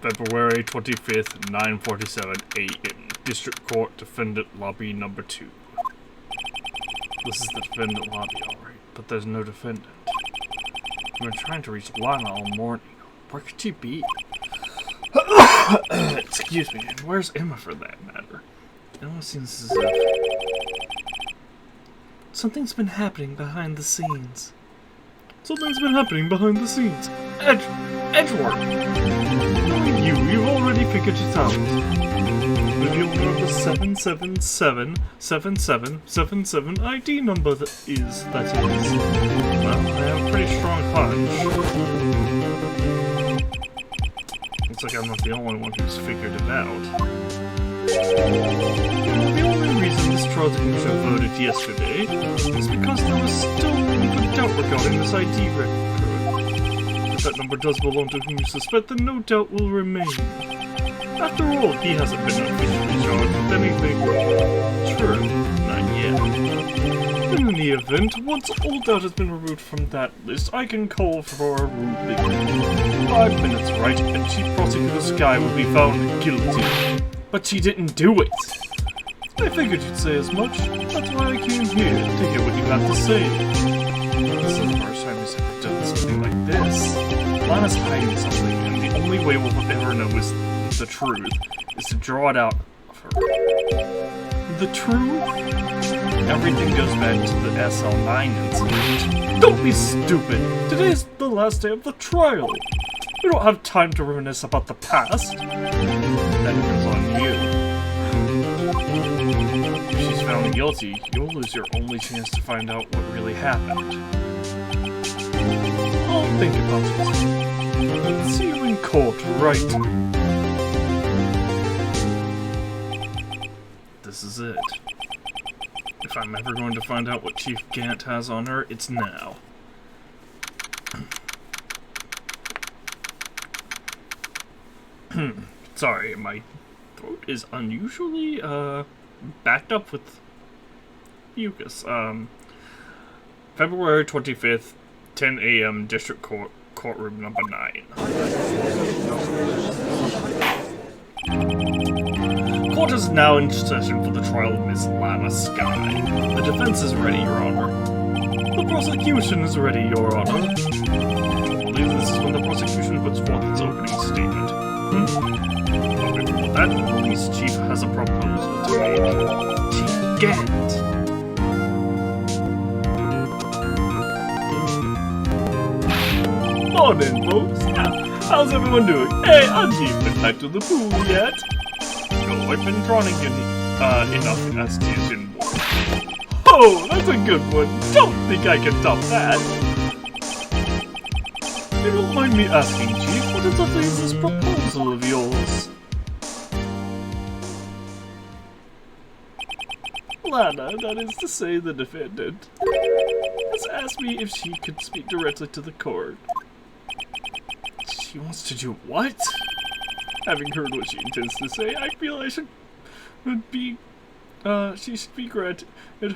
February 25th, 9:47 a.m. District Court, Defendant Lobby Number 2. This is the defendant lobby, alright, but there's no defendant. I've been trying to reach Lana all morning. Where could she be? Excuse me, and where's Emma for that matter? It almost seems as if something's been happening behind the scenes. Something's been happening behind the scenes. Edgeworth! You've already figured it out. Maybe you'll know the 7777777 ID number that is. Well, I have a pretty strong hunch. Looks like I'm not the only one who's figured it out. The only reason this Trilogy voted yesterday is because there was still a doubt regarding this ID record. If that number does belong to whom you suspect, then no doubt will remain. After all, he hasn't been officially charged with anything. True, not yet. In any event, once all doubt has been removed from that list, I can call for a ruling. 5 minutes, right, and Chief Prosecutor Skye will be found guilty. But she didn't do it! I figured you'd say as much. That's why I came here, to hear what you have to say. This is the first time he's ever done something like this. Lana's hiding something, and the only way we'll ever know is the truth is to draw it out of her. The truth? Everything goes back to the SL9 incident. Don't be stupid! Today's the last day of the trial! We don't have time to reminisce about the past. That depends on you. If she's found guilty, you'll lose your only chance to find out what really happened. I'll think about it. See you in court, Wright. This is it. If I'm ever going to find out what Chief Gant has on her, it's now. Sorry, my throat is unusually, backed up with mucus. February 25th, 10 a.m., District Court, Courtroom Number 9. Court is now in session for the trial of Miss Lana Skye. The defense is ready, Your Honor. The prosecution is ready, Your Honor. I believe this is when the prosecution puts forth its opening statement. But before that, the police chief has a proposal to make. Chief Gant. Morning, folks. How's everyone doing? Hey, I'm Chief. Been back to the pool yet? No, I've been drawing enough anesthesia. Oh, that's a good one. Don't think I can top that. If you don't mind me asking, Chief, what exactly is this proposal of yours? Lana, that is to say the defendant, has asked me if she could speak directly to the court. She wants to do what? Having heard what she intends to say, I feel she should be granted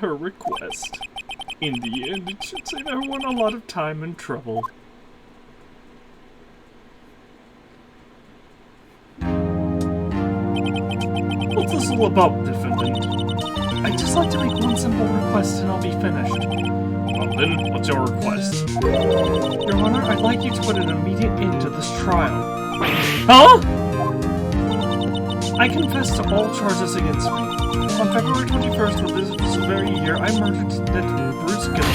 her request. In the end, it should save everyone a lot of time and trouble. What's this all about, defendant? I'd just like to make one simple request and I'll be finished. Well then, what's your request? Your Honor, I'd like you to put an immediate end to this trial. Huh? I confess to all charges against me. On February 21st of this very year, I murdered Bruce Gill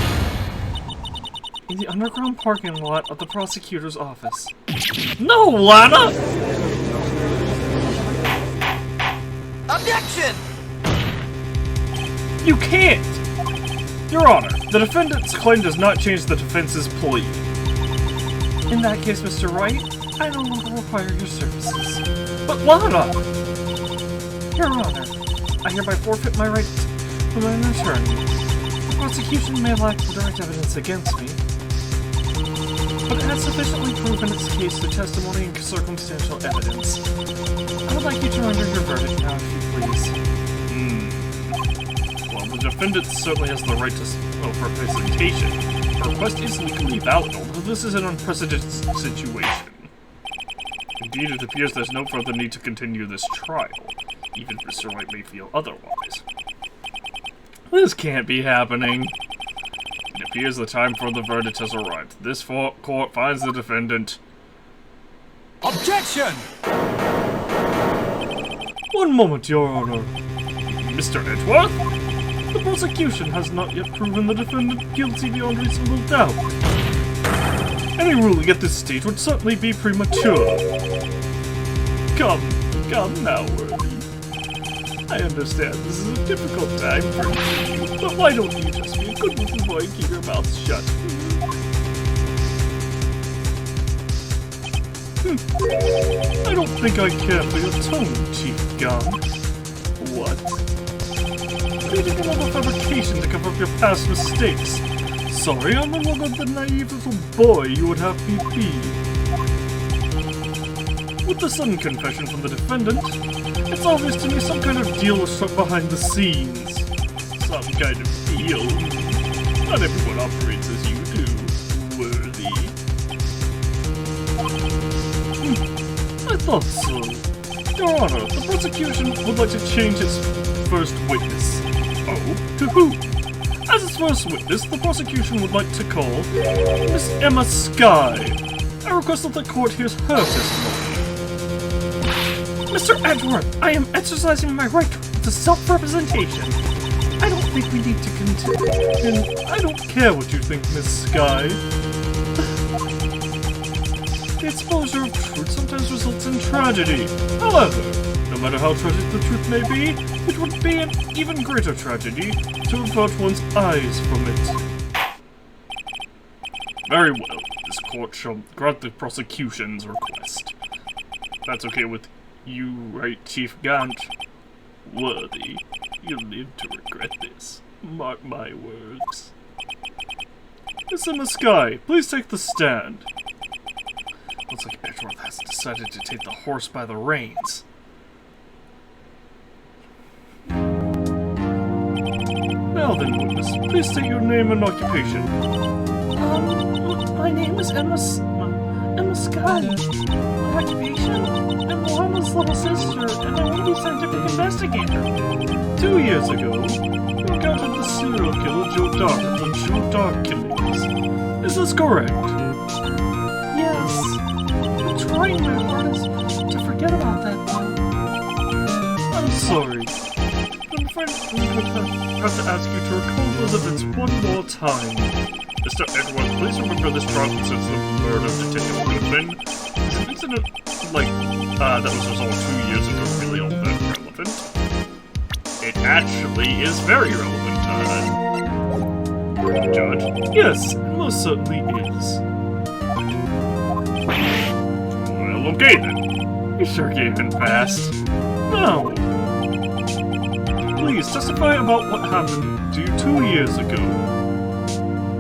in the underground parking lot of the prosecutor's office. No, Lana! Objection! You can't! Your Honor, the defendant's claim does not change the defense's plea. In that case, Mr. Wright, I no longer require your services. But Lana! Your Honor, I hereby forfeit my right to an attorney. The prosecution may lack direct evidence against me, but it has sufficiently proven its case through testimony and circumstantial evidence. I would like you to render your verdict now, if you please. Well, the defendant certainly has the right to representation. Her request is legally valid, although this is an unprecedented situation. Indeed, it appears there's no further need to continue this trial. Even Mr. Wright may feel otherwise. This can't be happening. It appears the time for the verdict has arrived. This court finds the defendant... Objection! One moment, Your Honor. Mr. Edgeworth? The prosecution has not yet proven the defendant guilty beyond reasonable doubt. Any ruling at this stage would certainly be premature. Come now, Worthy. I understand this is a difficult time for you, but why don't you just be a good little boy and keep your mouth shut? I don't think I care for your tone, Chief Gaunt. What? Creating another fabrication to cover up your past mistakes. Sorry, I'm no longer the naive little boy you would have me be. With the sudden confession from the defendant, it's obvious to me some kind of deal was struck behind the scenes. Some kind of deal? Not everyone operates as you do, Worthy. I thought so. Your Honor, the prosecution would like to change its first witness. Oh? To who? As its first witness, the prosecution would like to call Miss Emma Skye. I request that the court hears her testimony. Mr. Edgeworth, I am exercising my right to self-representation. I don't think we need to continue. And I don't care what you think, Miss Skye. The exposure of truth sometimes results in tragedy. However, no matter how tragic the truth may be, it would be an even greater tragedy to avert one's eyes from it. Very well. This court shall grant the prosecution's request. That's okay with you, right, Chief Gaunt? Worthy, you'll live to regret this. Mark my words. Miss Emma Skye, please take the stand. Looks like Edgeworth has decided to take the horse by the reins. Now then, witness, please state your name and occupation. My name is Emma Skye. My occupation? I'm Lana's little sister, and I want to be a scientific investigator. 2 years ago, you encountered the serial killer Joe Dark of the Joe Dark killings. Is this correct? Yes. I'm trying my hardest to forget about that, though. I'm sorry. I'm afraid I'm going to have to ask you to recall those events one more time. Mr. Edgeworth, please remember this trial concerns the murder of Detective Goodman. Is an incident like that was resolved 2 years ago really all that relevant? It actually is very relevant, Judge. Yes, it most certainly is. Well, okay then. You sure gave in fast. No. Please testify about what happened to you 2 years ago.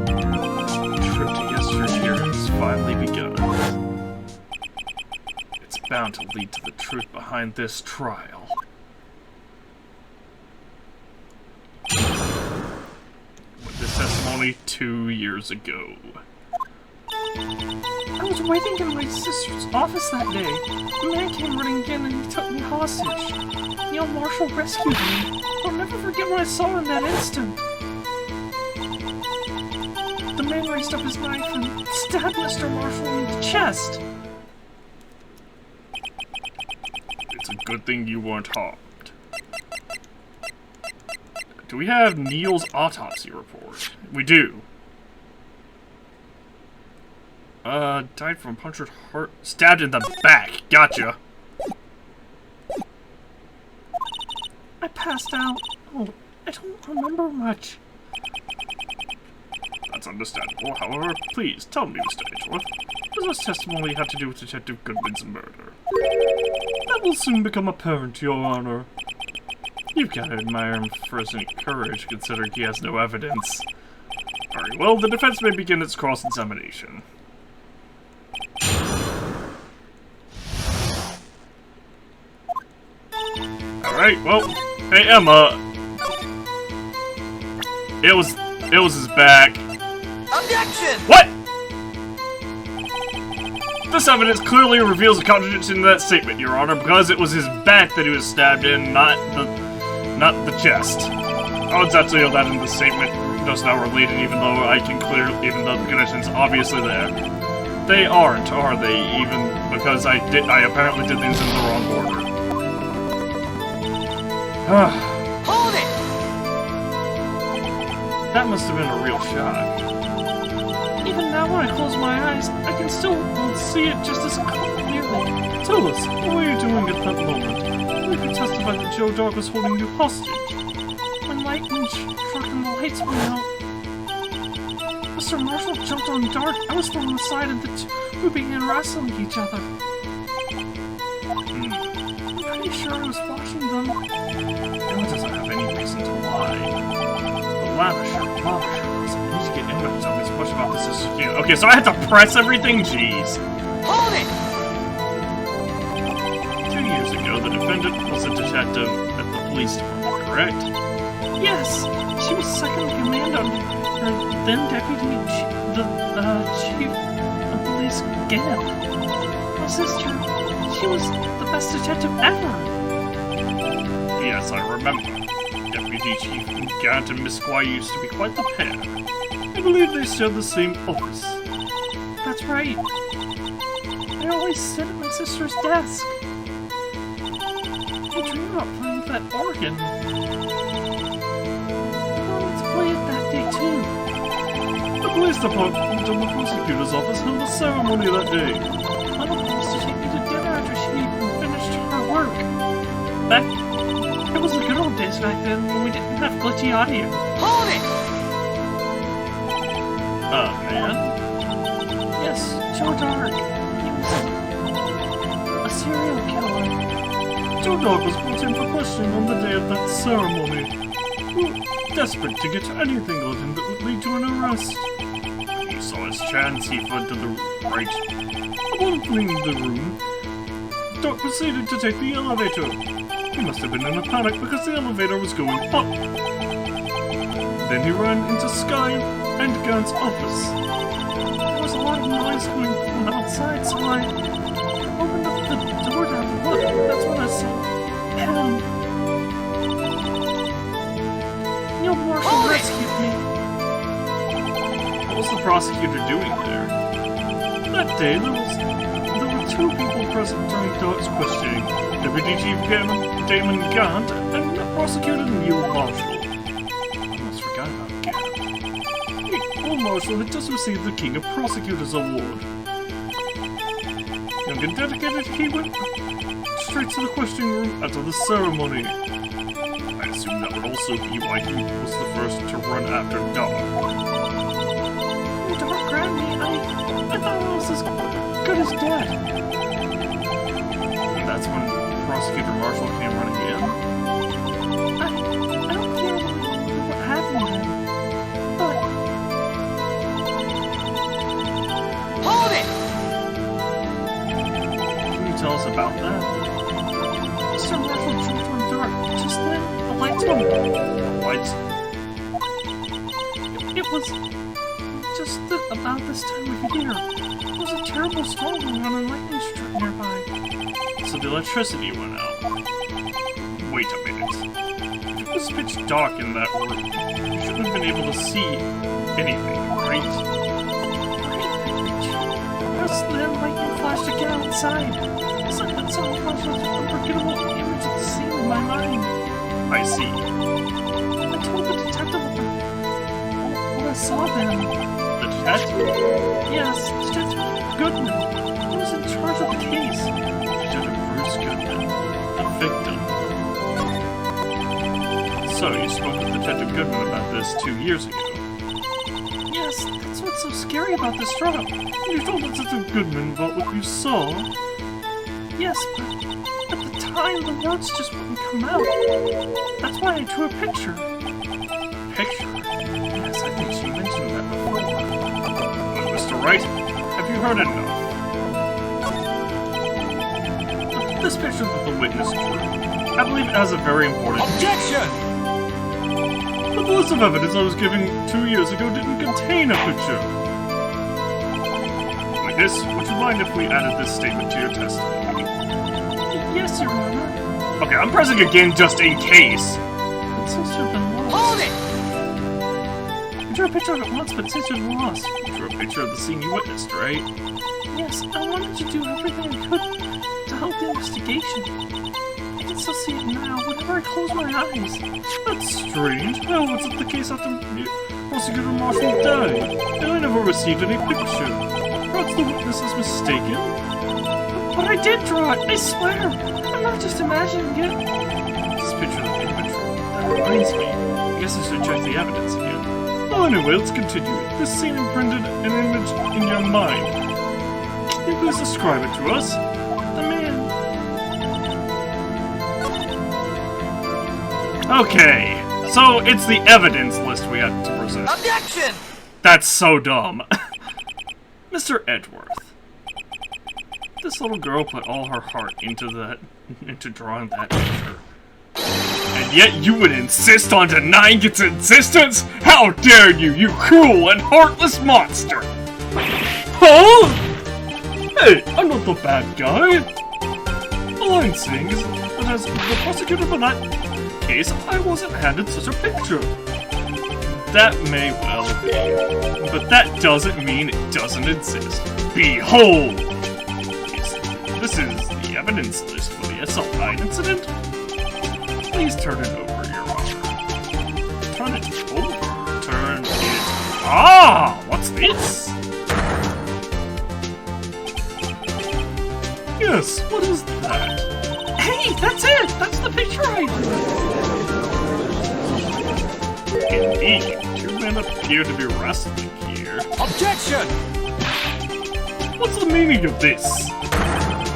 The trip to yesteryear has finally begun. It's bound to lead to the truth behind this trial. Witness testimony 2 years ago. I was waiting in my sister's office that day. A man came running in and he took me hostage. Neil Marshall rescued me. I'll never forget what I saw in that instant. The man raised up his knife and stabbed Mr. Marshall in the chest. It's a good thing you weren't harmed. Do we have Neil's autopsy report? We do. Died from punctured heart. Stabbed in the back. Gotcha. I passed out. Oh, I don't remember much. That's understandable. However, please tell me, Mr. Edgeworth, does this testimony have to do with Detective Goodman's murder? That will soon become apparent, Your Honor. You've got to admire him for his courage, considering he has no evidence. Very well, the defense may begin its cross-examination. Alright, well, hey Emma. It was his back. Objection! What? This evidence clearly reveals a contradiction in that statement, Your Honor, because it was his back that he was stabbed in, not the chest. I would have to yield that in the statement just now related, even though the connection's obviously there. They aren't, are they? Even because I apparently did things in the wrong order. Hold it! That must have been a real shock. Even now when I close my eyes, I can still see it just as clearly. Tell us, what were you doing at that moment? We could testify that Joe Dog was holding you hostage. When lightning struck and the lights went out, Mr. Marshall jumped on Dart. I was thrown aside and the two who began wrestling each other. I'm pretty sure I was watching them. Emma doesn't have any reason to lie. The lavisher, I need to get Emma to tell me as much about this as she can. Okay, so I have to press everything? Jeez. Hold it! 2 years ago, the defendant was a detective at the police department, correct? Yes, she was second in command under then deputy chief of police Gant. My sister, she was the best detective ever. Yes, I remember. Deputy Chief Gant and Miss Squire used to be quite the pair. I believe they shared the same office. That's right. I always sit at my sister's desk. I dream about playing that organ. I wanted to play it that day too. The police department and the prosecutor's office held a ceremony that day. Mama promised to take me to dinner after she finished her work. It was the good old days back then when we didn't have glitchy audio. Hold it! Man? Yes, Joe Dark. He was a serial killer. Joe Dog was brought in for questioning on the day of that ceremony. We were desperate to get anything on him that would lead to an arrest. When he saw his chance, he fled to the right. Upon fleeing the room, Dog proceeded to take the elevator. He must have been in a panic because the elevator was going up. Then he ran into Sky and Gant's office. There was a lot of noise coming from outside, so I opened up the door down to look. That's when I saw him. Neil Marshall rescued me. What was the prosecutor doing there? That day, there were 2 people present during Dart's questioning. Deputy Chief Damon Gant and Prosecutor Neil Marshall. I almost forgot about Gant. Neil Marshall had just received the King of Prosecutors Award. Young and dedicated, he went straight to the questioning room after the ceremony. I assume that would also be why he was the first to run after Dog. When Dart grabbed me, I thought I was as good as dead. And that's when Prosecutor Marshall came running in. I don't clearly remember what happened then, but Hold it! Can you tell us about that? Mr. Marshall jumped on Dart. Just then, the lights went on. Lights? It was just about this time of year. There was a terrible storm going on and lightning struck nearby. So the electricity went out. Wait a minute. It was pitch dark in that room. You shouldn't have been able to see anything, right? Just then, lightning flashed again outside. It's like that song flashed an unforgettable image of the scene in my mind. I see. I told the detective what I saw then. The detective? Yes, Detective Goodman. He was in charge of the case. Detective Bruce Goodman. The victim. So you spoke with Detective Goodman about this 2 years ago. Yes, that's what's so scary about this trial. You told Detective Goodman about what you saw. Yes, but at the time, the words just wouldn't come out. That's why I drew a picture. Picture? Yes, I think she mentioned that before. Mr. Wright, have you heard enough? This picture that the witness drew, I believe it has a very important... Objection! The list of evidence I was giving 2 years ago didn't contain a picture. Which Witness, would you mind if we added this statement to your testimony? Yes, Your Honor. Okay, I'm pressing again just in case. But since you've been lost... Hold it! I drew a picture of it once, but since you're lost... You drew a picture of the scene you witnessed, right? Yes, I wanted to do everything I could to help the investigation. I can still see it now whenever I close my eyes. That's strange. How was it the case after Prosecutor Marshall died? And I never received any picture. Perhaps the witness is mistaken? But I did draw it, I swear! I'm not just imagining it. This picture of the image, that reminds me. I guess I should check the evidence again. Well, anyway, let's continue. This scene imprinted an image in your mind. Can you please describe it to us? The man... Okay, so it's the evidence list we have to present. Objection! That's so dumb. Mr. Edgeworth. This little girl put all her heart into drawing that picture. And yet you would insist on denying its existence? How dare you, you cruel and heartless monster! Huh? Hey, I'm not the bad guy. All I'm saying is that as the prosecutor for that case, I wasn't handed such a picture. That may well be, but that doesn't mean it doesn't exist. Behold! This is the evidence list for the SL9 incident. Please turn it over, Your Honor. Turn it over? Turn it... Ah! What's this? Yes, what is that? Hey, that's it! That's the picture I drew! Indeed, two men appear to be wrestling here. Objection! What's the meaning of this?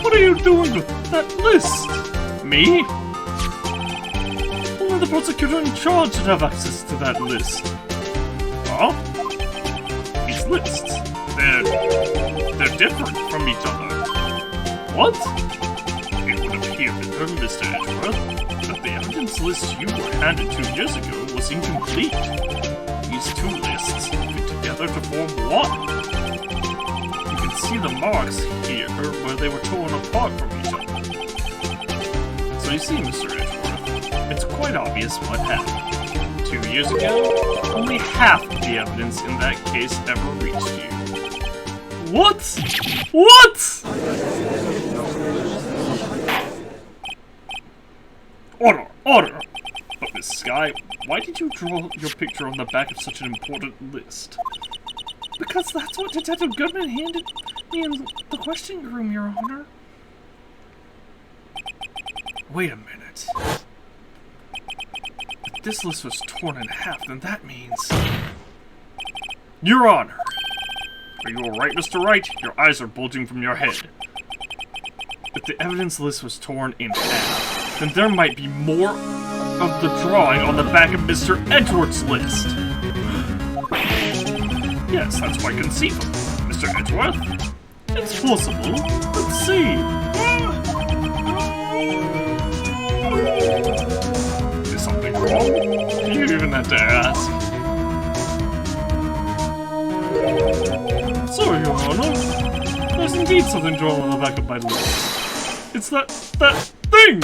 What are you doing with that list? Me? Only the prosecutor in charge should have access to that list. Huh? These lists, they're different from each other. What? It would appear that Mr. Edgeworth, that the evidence list you were handed 2 years ago was incomplete. These two lists fit together to form one. You can see the marks here where they were torn apart from each other. So you see, Mr. Edgeworth, it's quite obvious what happened. 2 years ago, only half of the evidence in that case ever reached you. What? What? Order! Order! But Miss Sky, why did you draw your picture on the back of such an important list? Because that's what Detective Goodman handed me in the questioning room, Your Honor. Wait a minute. If this list was torn in half, then that means... Your Honor! Are you alright, Mr. Wright? Your eyes are bulging from your head. If the evidence list was torn in half, then there might be more of the drawing on the back of Mr. Edgeworth's list. Yes, that's quite conceivable, Mr. Edgeworth. It's possible. Let's see. Is something wrong? You even had to ask. Sorry, Your Honor. There's indeed something drawn on the back of my list. It's that thing!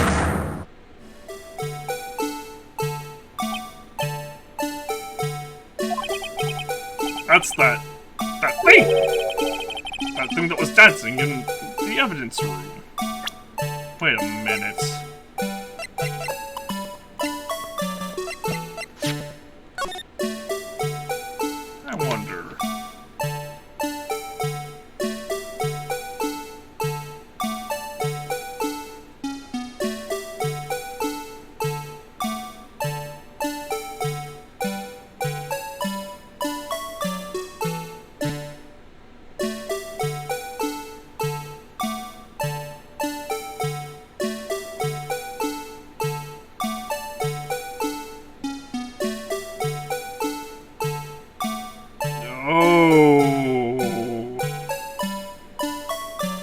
That's that thing! That thing that was dancing in the evidence room. Wait a minute. I wonder...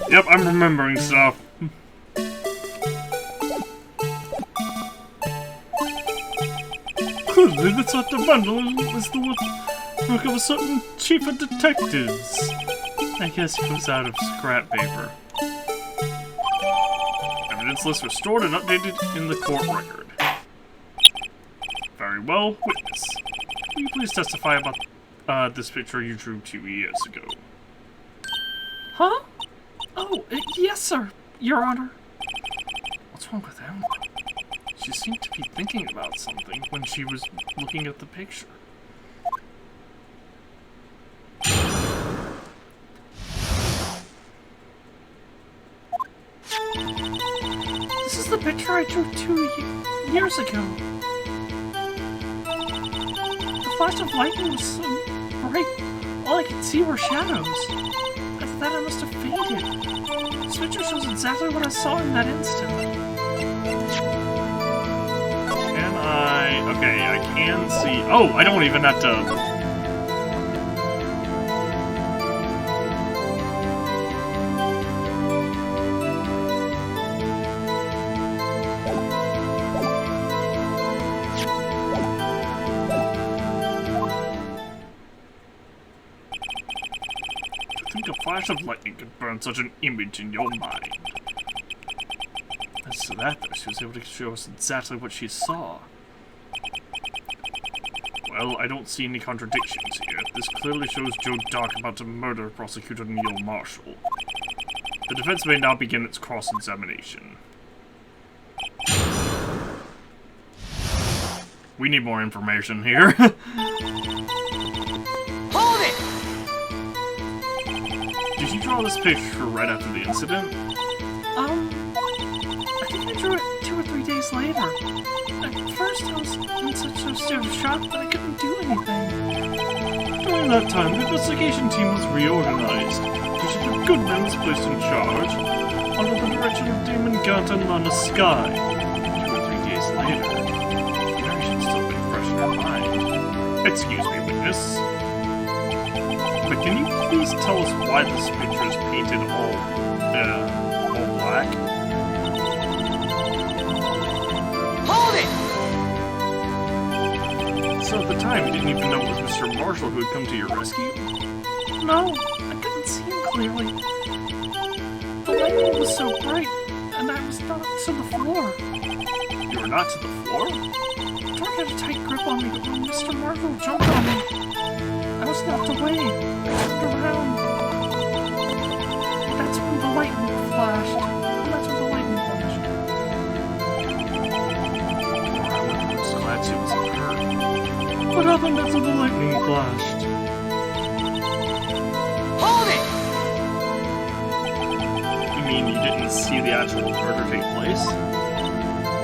Yep, I'm remembering stuff. Clearly, the sort of bundle is the work of a certain chief of detectives. I guess it was out of scrap paper. Evidence list restored and updated in the court record. Very well, witness. Will you please testify about this picture you drew 2 years ago? Huh? Oh, yes, sir, Your Honor. What's wrong with Emma? She seemed to be thinking about something when she was looking at the picture. This is the picture I drew 2 years ago. The flash of lightning was so bright, all I could see were shadows. After that, I must have fainted. This picture shows exactly what I saw in that instant. Can I... Okay, I can see... Oh, I don't even have to... A flash of lightning could burn such an image in your mind. As to that, though, she was able to show us exactly what she saw. Well, I don't see any contradictions here. This clearly shows Joe Dark about to murder Prosecutor Neil Marshall. The defense may now begin its cross-examination. We need more information here. Hold it! Did you draw this picture right after the incident? I think I drew it 2 or 3 days later. At first, I was in such a state of shock that I couldn't do anything. During that time, the investigation team was reorganized. Detective Goodman was placed in charge, under the direction of Damon Gant and Lana Sky. 2 or 3 days later, the narration still been fresh in her mind. Excuse me, witness. But can you please tell us why this picture is painted all black? Hold it! So at the time, you didn't even know it was Mr. Marshall who had come to your rescue? No, I couldn't see him clearly. The lightning was so bright, and I was knocked to the floor. You were not to the floor? Dark had a tight grip on me, but when Mr. Marshall jumped on me, I was knocked away. I turned around. That's when the lightning flashed. I'm just glad she wasn't hurt. What happened after the lightning flashed? Hold it! You mean you didn't see the actual murder take place?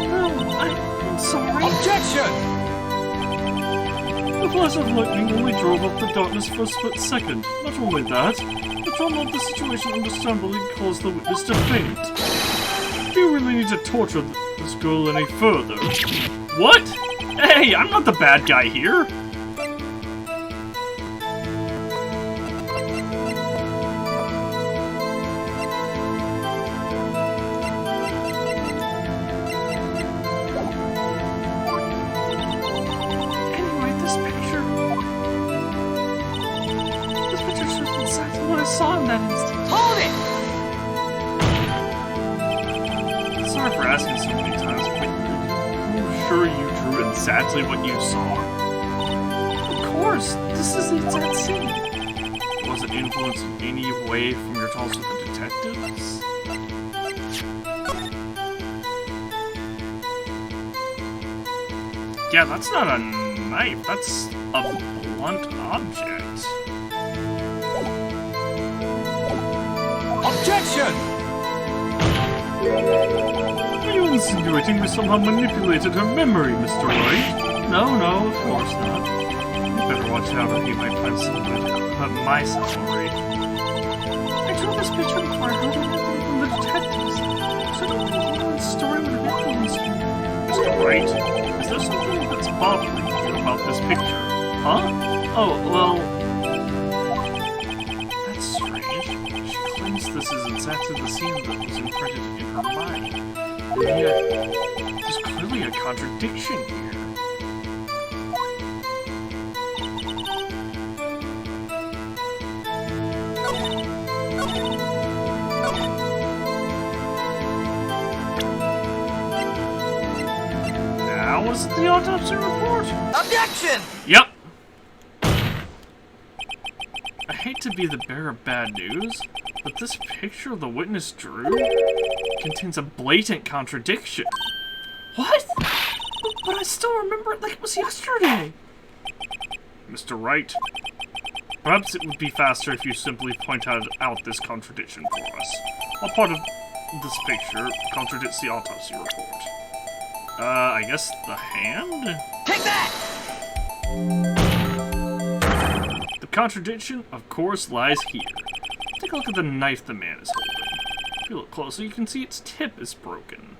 No, I'm sorry. Objection! The flash of lightning only drove up the darkness for a split second. Not only that, the trauma of the situation understandably caused the witness to faint. Do you really need to torture this girl any further? What? Hey, I'm not the bad guy here! Saw in that instant. Hold it! Sorry for asking so many times, but are you sure you drew exactly what you saw? Of course, this is the exact scene. Was it influenced in any way from your talks with the detectives? Yeah, that's not a knife, that's a blunt object. Objection! Are you insinuating we somehow manipulated her memory, Mr. Wright? No, of course not. You better watch out or he might find some way to cut my salary. I drew this picture before I heard anything from the detectives, so I don't think anyone's story would have influenced me. Mr. Wright, is there something that's bothering you about this picture? Huh? Oh, well... That's strange. She claims this is exactly the scene that was imprinted in her mind. And yet, there's clearly a contradiction here. was the autopsy report. Objection! Yep. I hate to be the bearer of bad news, but this picture the witness drew contains a blatant contradiction. What? But I still remember it like it was yesterday. Mr. Wright, perhaps it would be faster if you simply point out this contradiction for us. What part of this picture contradicts the autopsy report? I guess the hand? Take that! The contradiction, of course, lies here. Take a look at the knife the man is holding. If you look closely, you can see its tip is broken.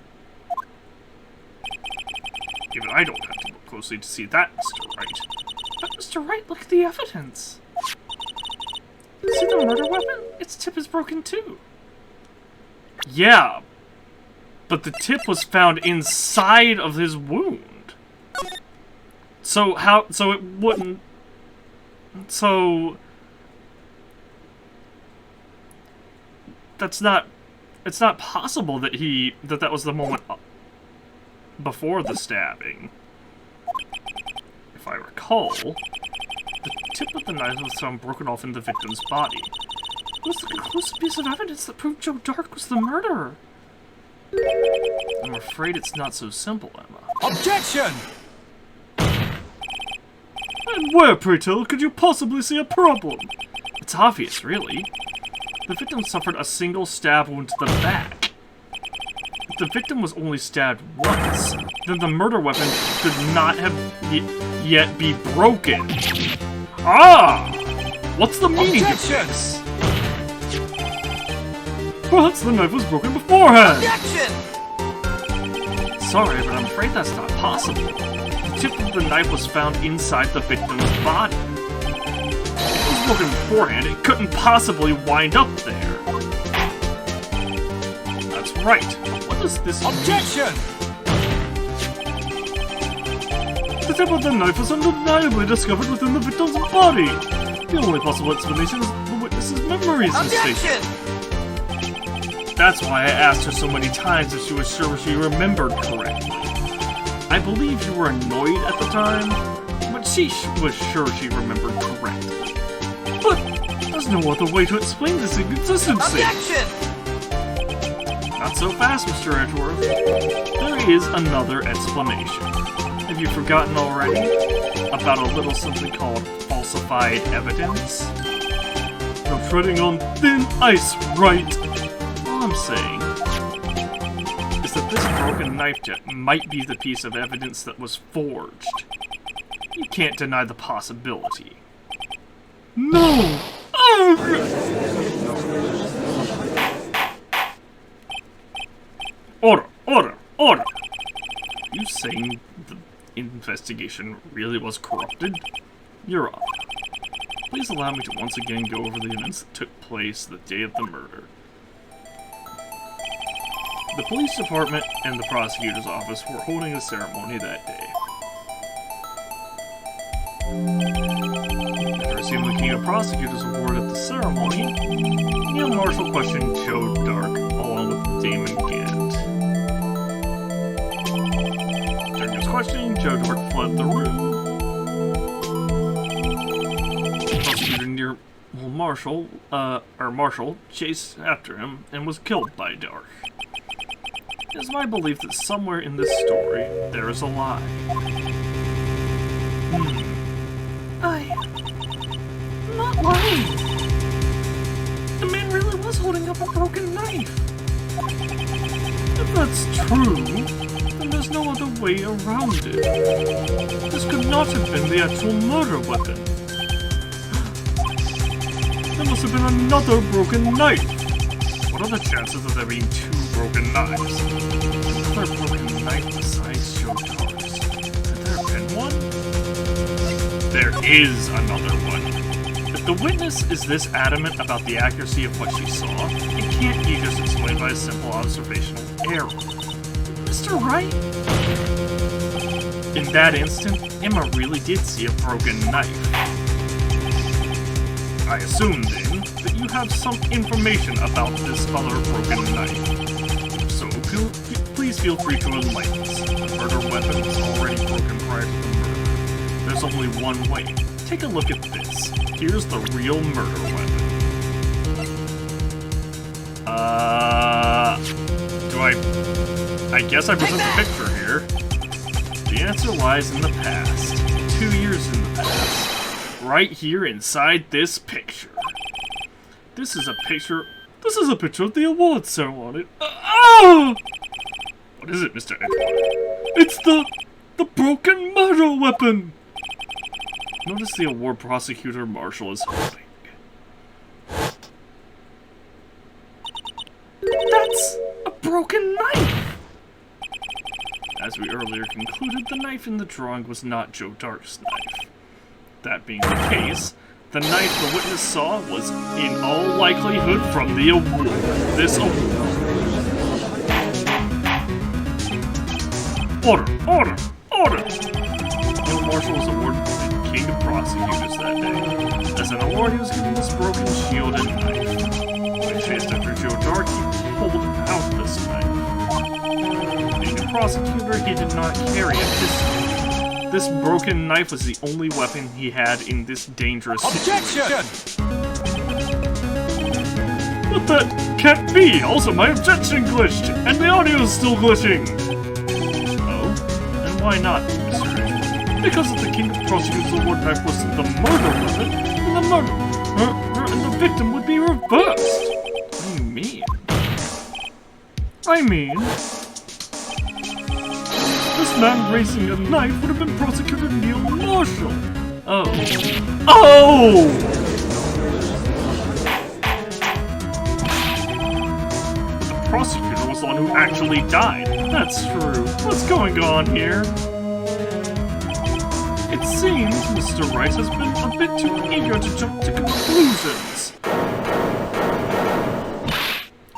Even I don't have to look closely to see that, Mr. Wright. But Mr. Wright, look at the evidence. See the murder weapon? Its tip is broken too. Yeah, but the tip was found inside of his wound. So it wouldn't... So... It's not possible that that was the moment before the stabbing. If I recall, the tip of the knife was found broken off in the victim's body. It was the conclusive piece of evidence that proved Joe Dark was the murderer. I'm afraid it's not so simple, Emma. Objection! And where, pray tell, could you possibly see a problem? It's obvious, really. The victim suffered a single stab wound to the back. If the victim was only stabbed once, then the murder weapon could not have yet be broken. Ah! What's the meaning of this? Perhaps the knife was broken beforehand! Objection! Sorry, but I'm afraid that's not possible. The tip of the knife was found inside the victim's body. If it was broken beforehand, it couldn't possibly wind up there. That's right. What does this mean? Objection! The tip of the knife was undeniably discovered within the victim's body. The only possible explanation is the witness's memories mistake. Objection! That's why I asked her so many times if she was sure she remembered correctly. I believe you were annoyed at the time, but she was sure she remembered correctly. But there's no other way to explain this inconsistency. Objection! Not so fast, Mr. Edgeworth. There is another explanation. Have you forgotten already about a little something called falsified evidence? You're treading on thin ice, Wright. All I'm saying is that this broken knife tip might be the piece of evidence that was forged. You can't deny the possibility. No! Order! Order! Order! Are you saying the investigation really was corrupted? Your Honor, please allow me to once again go over the events that took place the day of the murder. The police department and the prosecutor's office were holding a ceremony that day. After receiving the King of Prosecutors award at the ceremony, Neil Marshall questioned Joe Dark along with Damon Gant. During his questioning, Joe Dark fled the room. Prosecutor Neil Marshall chased after him and was killed by Dark. It is my belief that somewhere in this story, there is a lie. I'm not lying. The man really was holding up a broken knife. If that's true, then there's no other way around it. This could not have been the actual murder weapon. There must have been another broken knife. What are the chances of there being two broken knives? Another broken knife besides Joe Dark's. Could there have been one? There is another one. If the witness is this adamant about the accuracy of what she saw, it can't be just explained by a simple observational error. Mr. Wright? In that instant, Emma really did see a broken knife. I assume, then, that you have some information about this other broken knife. So, please feel free to enlighten us. The murder weapon was already broken prior to the murder. There's only one way. Take a look at this. Here's the real murder weapon. I guess I present the picture here. The answer lies in the past. 2 years in the past. Right here inside this picture. This is a picture of the awards ceremony. What is it, Mr. Edward? It's the broken murder weapon! Notice the award prosecutor Marshall is holding. That's a broken knife! As we earlier concluded, the knife in the drawing was not Joe Dark's knife. That being the case, the knife the witness saw was, in all likelihood, from the award. This award. Order! Neil Marshall was awarded the King of Prosecutors that day. As an award, he was given this broken shield and knife. When he chased after Joe Dark, he pulled out this knife. Being a prosecutor, he did not carry a pistol. This broken knife was the only weapon he had in this dangerous situation. But that can't be! Also, my objection glitched! And the audio is still glitching! Oh? And why not, Mr. A? Because if the King of Prosecutors Award knife was the murder weapon, then the murder and the victim would be reversed! What do you mean? I mean... this man raising a knife would have been Prosecutor Neil Marshall. Oh! But the prosecutor was the one who actually died. That's true. What's going on here? It seems Mr. Wright has been a bit too eager to jump to conclusions.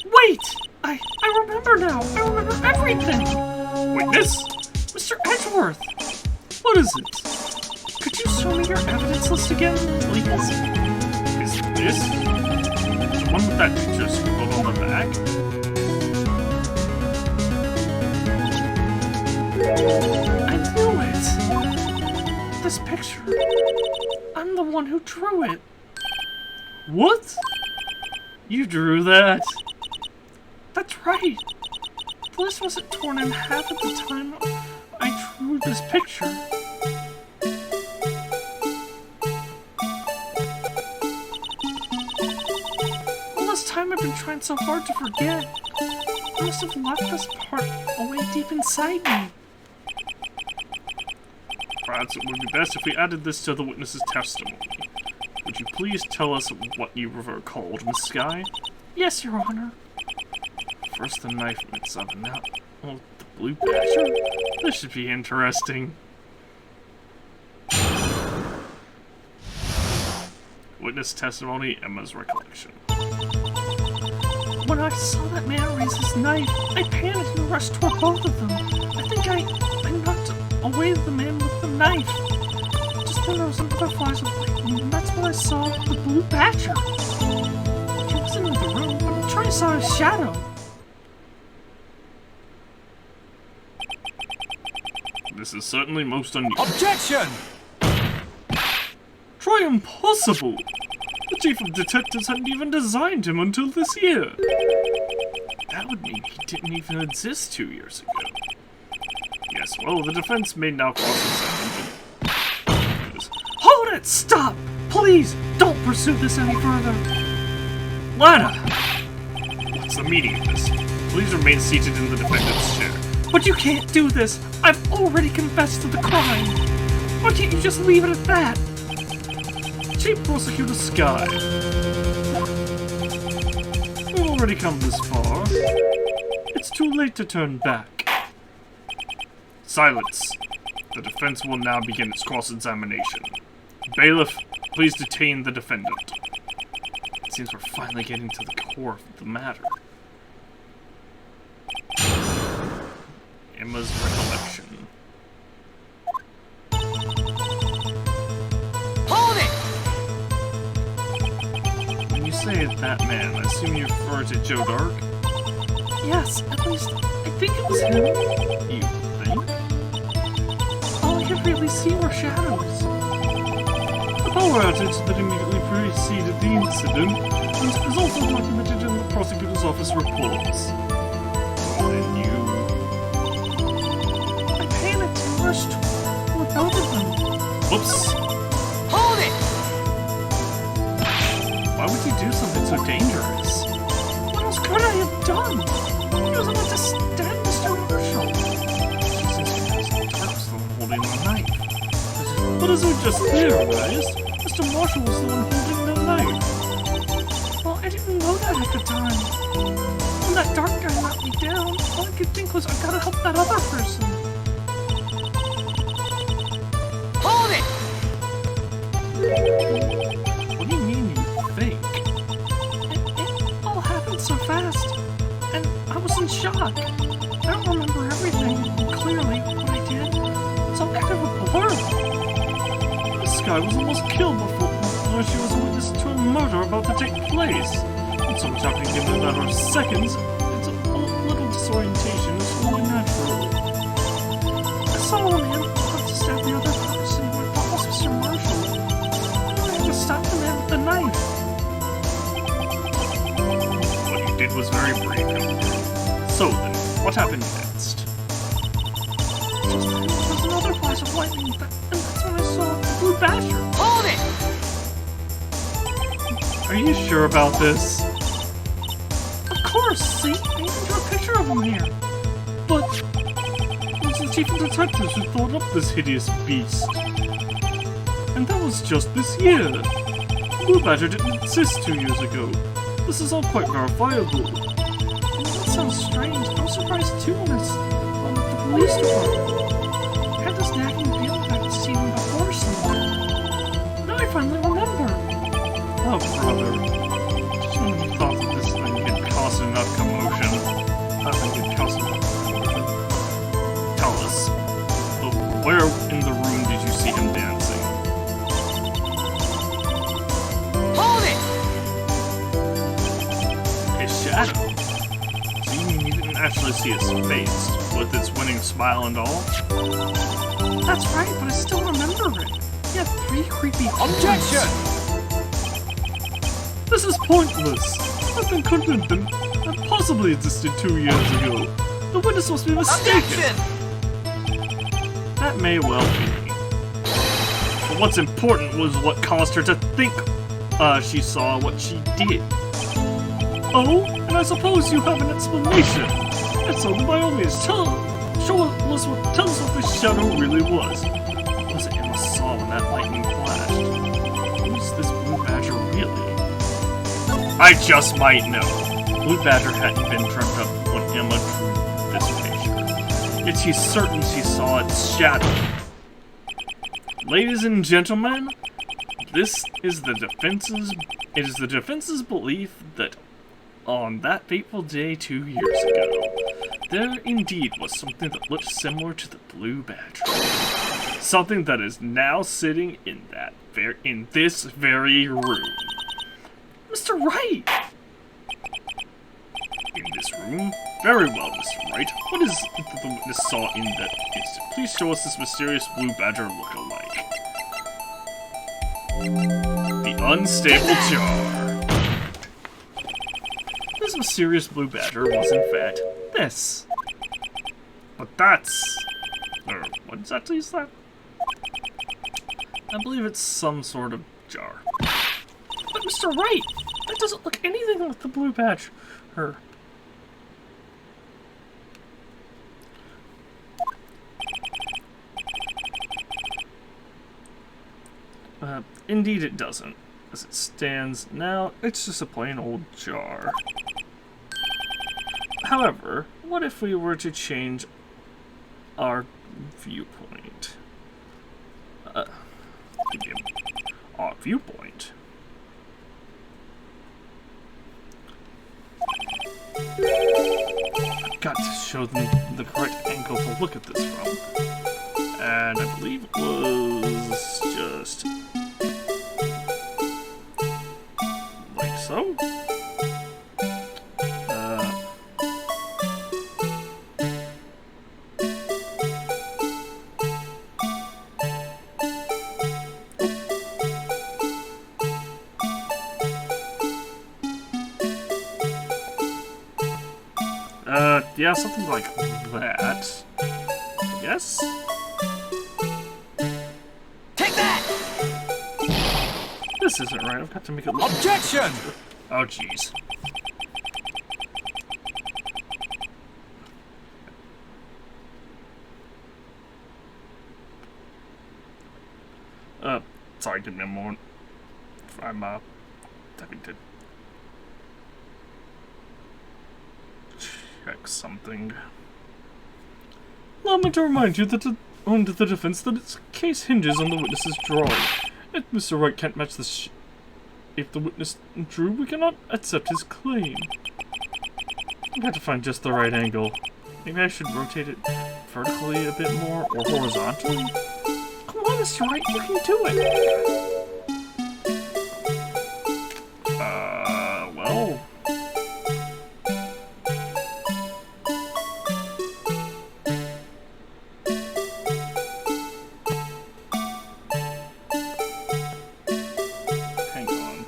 Wait! I remember now! I remember everything! Witness? Mr. Edgeworth! What is it? Could you show me your evidence list again, please? Is this the one with that picture scribbled on the back? I knew it! This picture. I'm the one who drew it. What? You drew that? That's right. The list wasn't torn in half at the time I drew this picture. All this time I've been trying so hard to forget. I must have left this part away deep inside me. Perhaps it would be best if we added this to the witness's testimony. Would you please tell us what you recalled, Miss Skye? Yes, Your Honor. First the knife mix up, and now the blue badger? This should be interesting. Witness testimony, Emma's recollection. When I saw that man raise his knife, I panicked and rushed toward both of them. I think I knocked away the man with the knife. Just then there was some butterflies of lightning, and that's when I saw the blue badger. He wasn't in the room, but I'm sure I saw his shadow. This is certainly most unusual. Objection! Try impossible! The chief of detectives hadn't even designed him until this year. That would mean he didn't even exist 2 years ago. Yes, well, the defense may now cross-examine. Hold it! Stop! Please, don't pursue this any further! Lana! What's the meaning of this? Please remain seated in the defendant's chair. But you can't do this! I've already confessed to the crime! Why can't you just leave it at that? Chief Prosecutor Skye. We've already come this far. It's too late to turn back. Silence. The defense will now begin its cross-examination. Bailiff, please detain the defendant. It seems we're finally getting to the core of the matter. Emma's recollection. Hold it! When you say that man, I assume you refer to Joe Dark? Yes, at least I think it was him. You think? All I could really see were shadows. The power outage that immediately preceded the incident is also documented in the prosecutor's office reports. And you... I panicked and rushed toward both of them. Whoops! Hold it! Why would you do something so dangerous? What else could I have done? He was about to stab Mr. Marshall. Jesus, the one holding the knife. But as we just theorized, Mr. Marshall was the one holding the knife. Well, I didn't know that at the time. When that dark guy knocked me down, all I could think was I gotta help that other person. Hold it! What do you mean you think? It all happened so fast, and I was in shock. I don't remember everything clearly what I did. It's all kind of a blur. This guy was almost killed before she was a witness to a murder about to take place. And so much happening in a matter of seconds, it's a little disorientation is only natural. I saw a man about to stab the other person who I thought was Mr. Marshall. And I had to stop the man with the knife. What you did was very brave. So then, what happened next? Just then, there was another flash of lightning, and that's when I saw the blue badger. Hold it! Are you sure about this? Of course, see? I even drew a picture of him here. But it was the chief of detectives who thought up this hideous beast. And that was just this year. Blue Badger didn't exist 2 years ago. This is all quite verifiable. That sounds strange. I was surprised too when it's at the police department. I had this nagging feeling that I'd seen him before somewhere. Now I finally remember. Oh, brother. Just when you thought that this thing could cause enough commotion, nothing could cause enough commotion. Tell us, where in the room did you see him dancing? Hold it! His shadow? So you mean you didn't actually see his face, with its winning smile and all? That's right, but I still remember it. He had 3 creepy Objection! This is pointless! Nothing could have possibly existed 2 years ago. The witness must be mistaken! Objection! That may well be. But what's important was what caused her to think she saw what she did. Oh, and I suppose you have an explanation. And so then by all means, tell us what this shadow really was. What was it Emma saw when that lightning flashed? Who's this Blue Badger really? I just might know. Blue Badger hadn't been dreamt up when Emma drew this picture. Yet she's certain she saw its shadow. Ladies and gentlemen, this is the defense's belief that on that fateful day 2 years ago, there indeed was something that looked similar to the Blue Badger. Something that is now sitting in this very room. Mr. Wright! In this room? Very well, Mr. Wright. What is it that the witness saw in that instant? Please show us this mysterious Blue Badger look-alike. The unstable jar. This mysterious Blue Badger was in fact this. But that's... what exactly is that? I believe it's some sort of jar. But Mr. Wright, that doesn't look anything like the Blue Badger. Indeed it doesn't. As it stands now, it's just a plain old jar. However, what if we were to change our viewpoint? Our viewpoint? I've got to show them the correct angle to look at this from. And I believe it was just... like so? Yeah, something like that. Yes? Take that! This isn't right. I've got to make it look... Objection! Oh, jeez. Sorry, give me a moment. I'm, having to check something. Allow me to remind you that on to the defense that its case hinges on the witness's drawing. If Mr. Wright can't match the if the witness drew, we cannot accept his claim. I've got to find just the right angle. Maybe I should rotate it vertically a bit more, or horizontally? Come on, Mr. Wright, you can do it! Well... Hang on.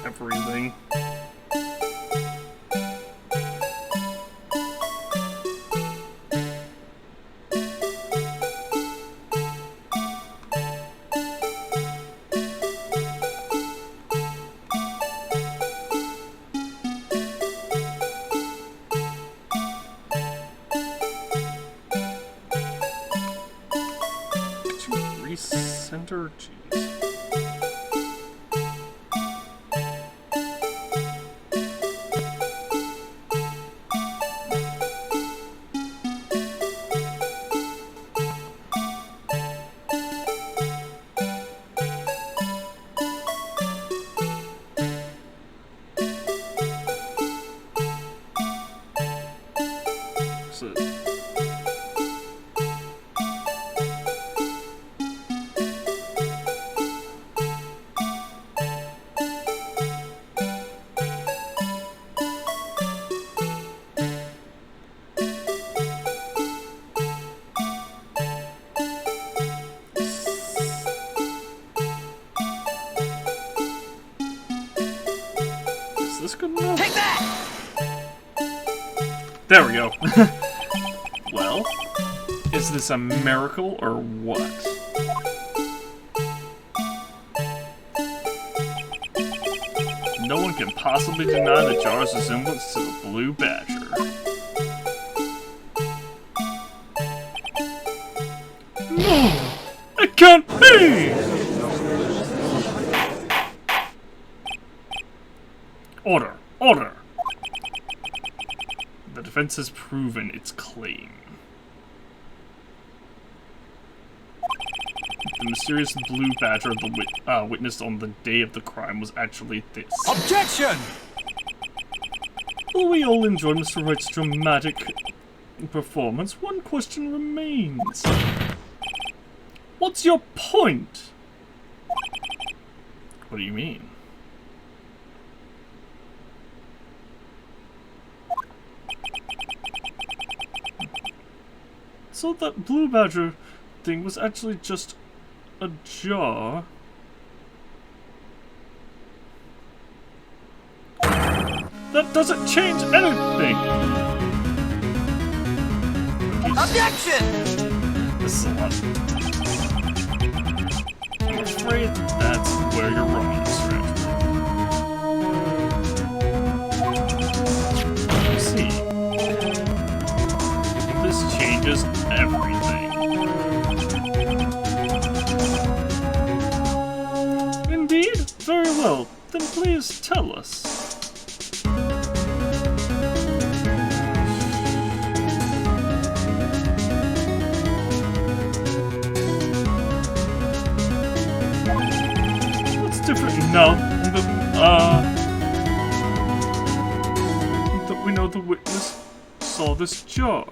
Everything. Could you recenter? Jeez. Is this good enough? Take that! There we go. Well, is this a miracle or what? No one can possibly deny the jar's resemblance to the Blue Badger. No! It can't be! Order! Order! The defense has proven its claim. The mysterious Blue Badger witnessed on the day of the crime was actually this. Objection! While we all enjoy Mr. Wright's dramatic performance, one question remains. What's your point? What do you mean? So that Blue Badger thing was actually just a jar? That doesn't change anything! Objection! This is a lot. I'm afraid that's where you're wrong, Mr. Edgeworth. You see, this changes everything. Indeed? Very well. Then please tell us. What's different now that we know the witness saw this jar?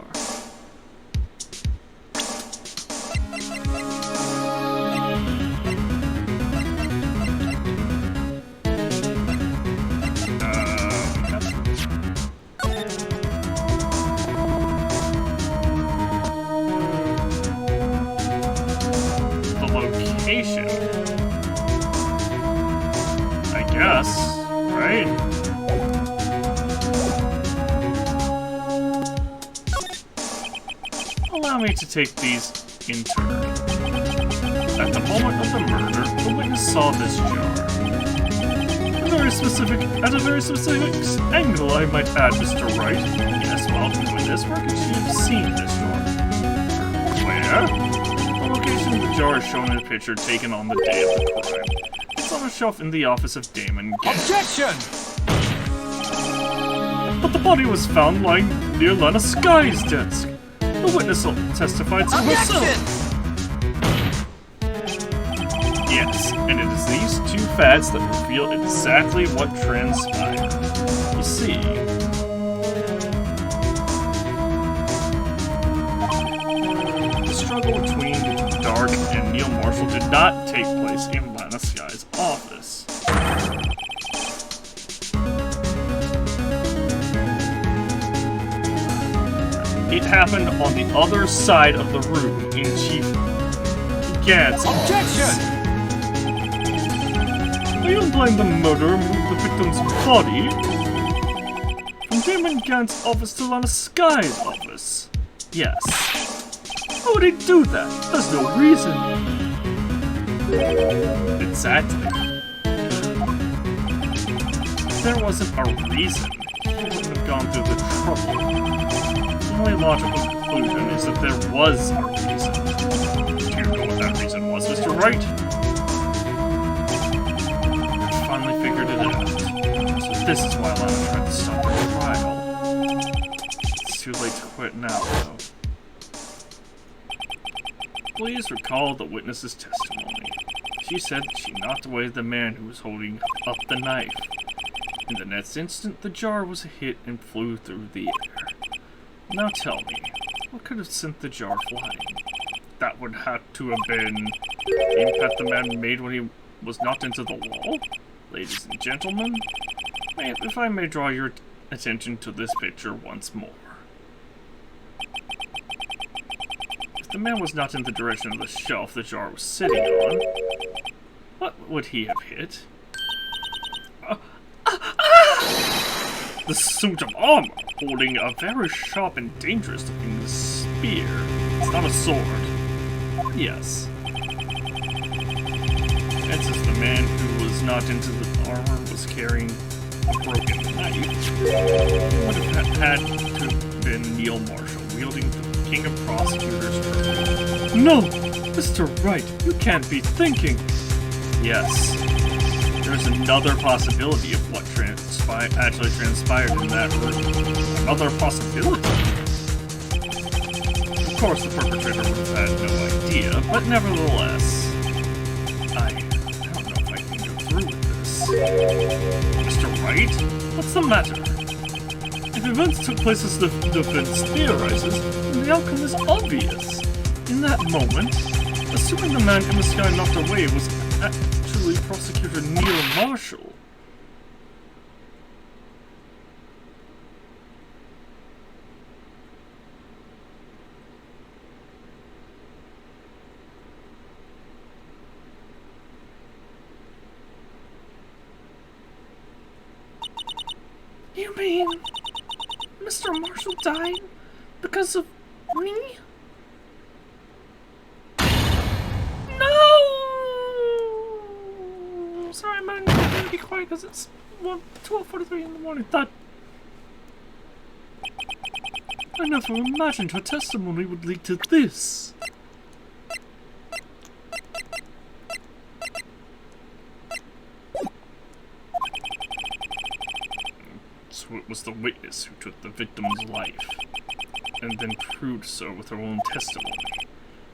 guess, right? Allow me to take these in turn. At the moment of the murder, the witness saw this jar. At a very specific angle, I might add, Mr. Wright. Yes, while doing this, where could she have seen this jar? Where? The location of the jar is shown in a picture taken on the day of the crime. It's on a shelf in the office of Damon Gant. Objection! But the body was found lying near Lana Sky's desk. The witness testified so herself. Yes, and it is these two facts that reveal exactly what transpired. You see, the struggle between Dark and Neil Marshall did not take place in Lana Sky's office. It happened on the other side of the room in Chief Gant's office. Objection! We don't blame the murderer of the victim's body from Damon Gant's office to Lana Sky's office. Yes. How would he do that? There's no reason. Exactly. If there wasn't a reason, he wouldn't have gone through the trouble. The only logical conclusion is that there was a reason. Do you know what that reason was, Mr. Wright? Finally figured it out. So this is why Lana tried to stop the trial. It's too late to quit now, though. Please recall the witness's testimony. She said she knocked away the man who was holding up the knife. In the next instant, the jar was hit and flew through the air. Now tell me, what could have sent the jar flying? That would have to have been the impact the man made when he was knocked into the wall? Ladies and gentlemen, if I may draw your attention to this picture once more. If the man was not in the direction of the shelf the jar was sitting on, what would he have hit? The suit of armor, holding a very sharp and dangerous looking spear. It's not a sword. Yes. And since the man who was not into the armor was carrying a broken knife, it would have had to have been Neil Marshall, wielding the King of Prosecutors' trophy. No! Mr. Wright, you can't be thinking! Yes. There's another possibility of what actually transpired in that room. Another possibility? Of course, the perpetrator would have had no idea, but nevertheless, I don't know if I can go through with this. Mr. Wright? What's the matter? If events took place as the defense theorizes, then the outcome is obvious. In that moment, assuming the man in the sky knocked away was actually Prosecutor Neil Marshall. You mean Mr. Marshall died because of me? No! Sorry, man, I'm gonna be quiet because it's 12:43 in the morning. I never imagined her testimony would lead to this. So it was the witness who took the victim's life, and then proved so with her own testimony.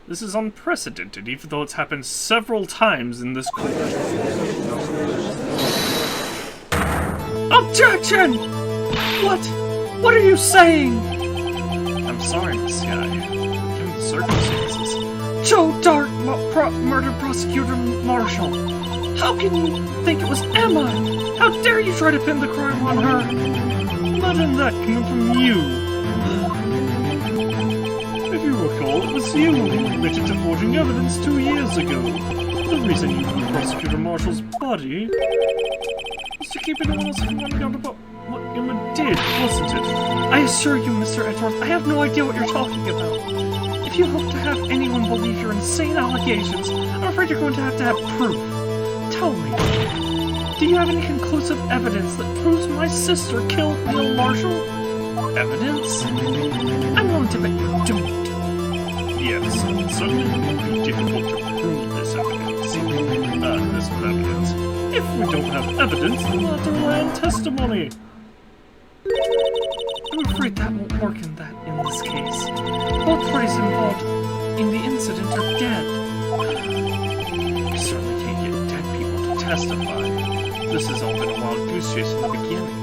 This is unprecedented, even though it's happened several times in this court. Objection! What are you saying? I'm sorry, Miss Sky. Given the circumstances. Joe Dark murdered Prosecutor Marshall. How can you think it was Emma? How dare you try to pin the crime on her? Imagine that coming from you. If you recall, it was you who admitted to forging evidence 2 years ago. The reason you put Prosecutor Marshall's body to keep anyone else from finding out about what Emma did, wasn't it? I assure you, Mr. Edgeworth, I have no idea what you're talking about. If you hope to have anyone believe your insane allegations, I'm afraid you're going to have proof. Tell me, do you have any conclusive evidence that proves my sister killed Neil Marshall? Evidence? I'm willing to bet you don't. Yes, certainly it would be difficult to prove this evidence. If we don't have evidence, then we'll have to rely on testimony. I'm afraid that won't work in this case. Both parties involved in the incident are dead. We certainly can't get dead people to testify. This has all been a wild goose chase from the beginning.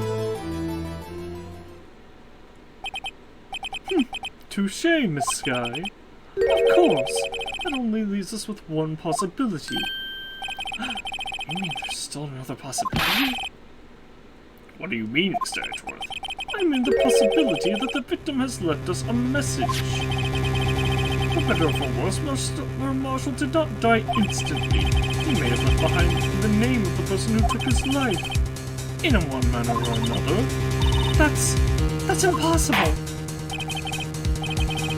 Touché, Miss Sky. Of course. That only leaves us with one possibility. You mean there's still another possibility? What do you mean, Mr. Edgeworth? I mean the possibility that the victim has left us a message. For better or for worse, Marshall did not die instantly. He may have left behind the name of the person who took his life. In one manner or another. That's impossible.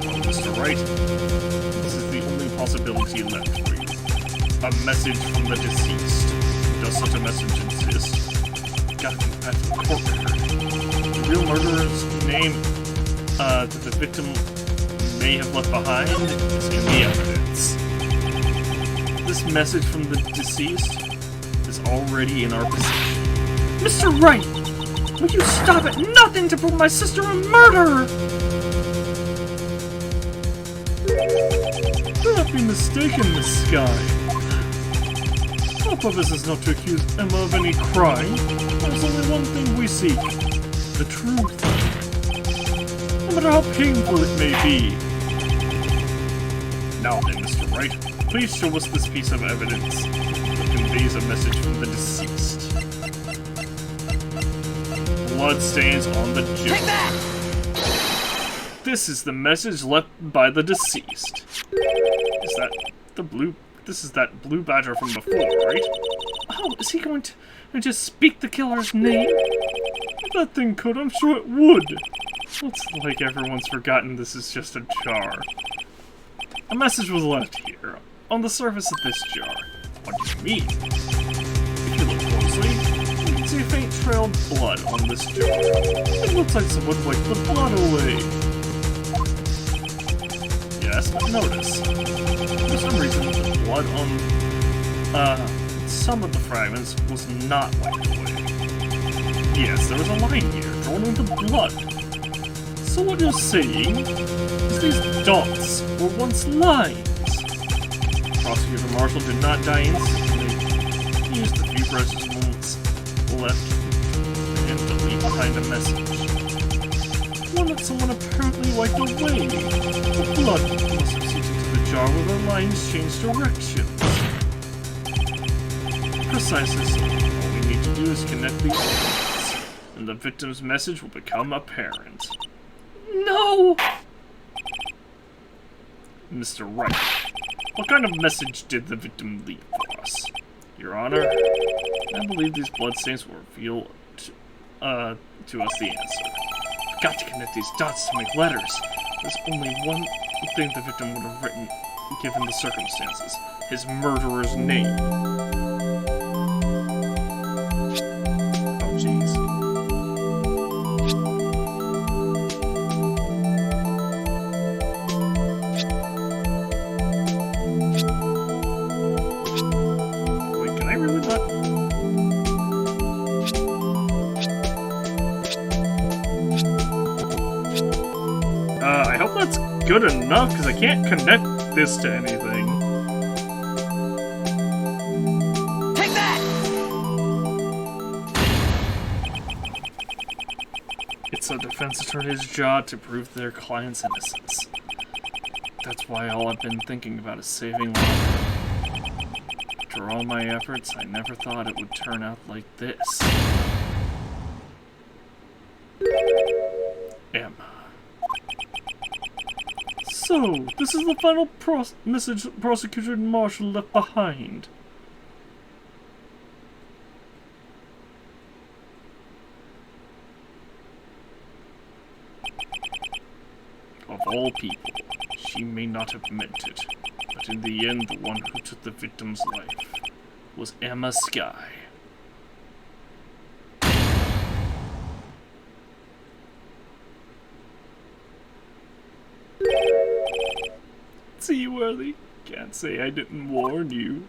Well, Mr. Wright, this is the only possibility left for you. A message from the deceased. Does such a message exist? Gotta be back to the court record. The real murderer's name that the victim may have left behind is in the evidence. This message from the deceased is already in our possession. Mr. Wright! Will you stop it? Nothing to prove my sister a murderer! Do not be mistaken, Miss Sky. Our purpose is not to accuse Emma of any crime. There's only one thing we seek. The truth. No matter how painful it may be. Now then, Mr. Wright, please show us this piece of evidence that conveys a message from the deceased. Blood stains on the jib. Take that! This is the message left by the deceased. Is that the blue... This is that blue badger from before, right? Oh, is he going to just speak the killer's name? If that thing could, I'm sure it would. Looks like everyone's forgotten this is just a jar. A message was left here, on the surface of this jar. What do you mean? If you look closely, you can see a faint trail of blood on this jar. It looks like someone wiped the blood away. Yes, but notice. For some reason, the blood on some of the fragments was not wiped away. Yes, there was a line here, drawn into blood. So what you're saying is these dots were once lines. Prosecutor Marshall did not die instantly. He used the few precious moments left and to leave behind a message. One that someone apparently wiped away. The blood must have seeped into the jar where the lines changed directions. Precisely so. All we need to do is connect these dots, and the victim's message will become apparent. No! Mr. Wright, what kind of message did the victim leave for us? Your Honor, I believe these bloodstains will reveal to us the answer. I've got to connect these dots to make letters. There's only one thing the victim would have written, given the circumstances. His murderer's name. Oh, jeez. Wait, can I really not? I hope that's good enough, because I can't connect this to anything. Take that! It's a defense attorney's job to prove their client's innocence. That's why all I've been thinking about is saving lives. After all my efforts, I never thought it would turn out like this. Emma. So, this is the final message Prosecutor Marshall left behind. all people. She may not have meant it, but in the end, the one who took the victim's life was Emma Skye. Seaworthy, can't say I didn't warn you.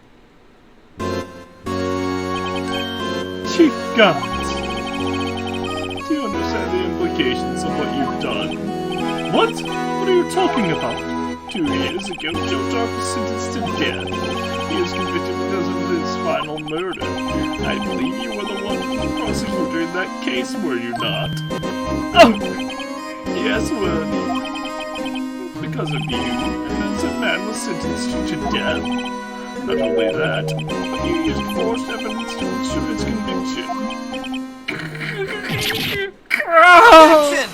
Chief Guns, do you understand the implications of what you've done? What? What are you talking about? 2 years ago, Joe Dark was sentenced to death. He was convicted because of his final murder. I believe you were the one prosecutor in that case, were you not? Oh! Yes, Worthy. Because of you, an innocent man was sentenced to death. Not only that, but you used forced evidence to ensure his conviction. Action!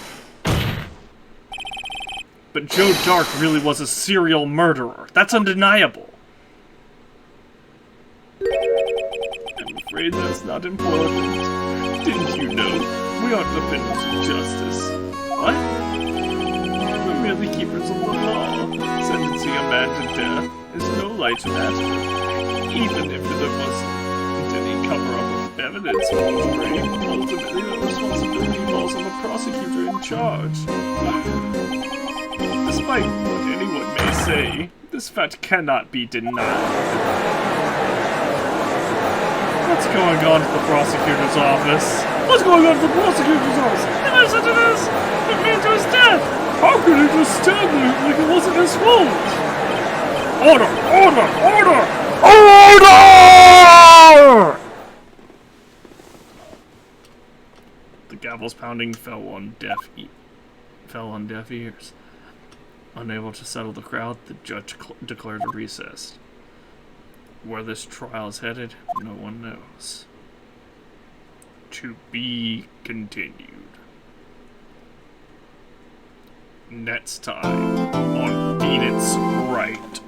But Joe Dark really was a serial murderer. That's undeniable. I'm afraid that's not important. Didn't you know? We aren't defenders of justice. What? We're merely keepers of the law. Sentencing a man to death is no light matter. Even if there wasn't any cover-up of evidence forgery, ultimately the responsibility falls on the prosecutor in charge. Despite what anyone may say, this fact cannot be denied. What's going on at the prosecutor's office? What's going on at the prosecutor's office? He listened to this! It led to his death! How could he just stand there like it wasn't his fault? Order! Order! Order! Order! The gavel's pounding fell on deaf ears. Unable to settle the crowd, the judge declared a recess. Where this trial is headed, no one knows. To be continued. Next time on Beat It's Right.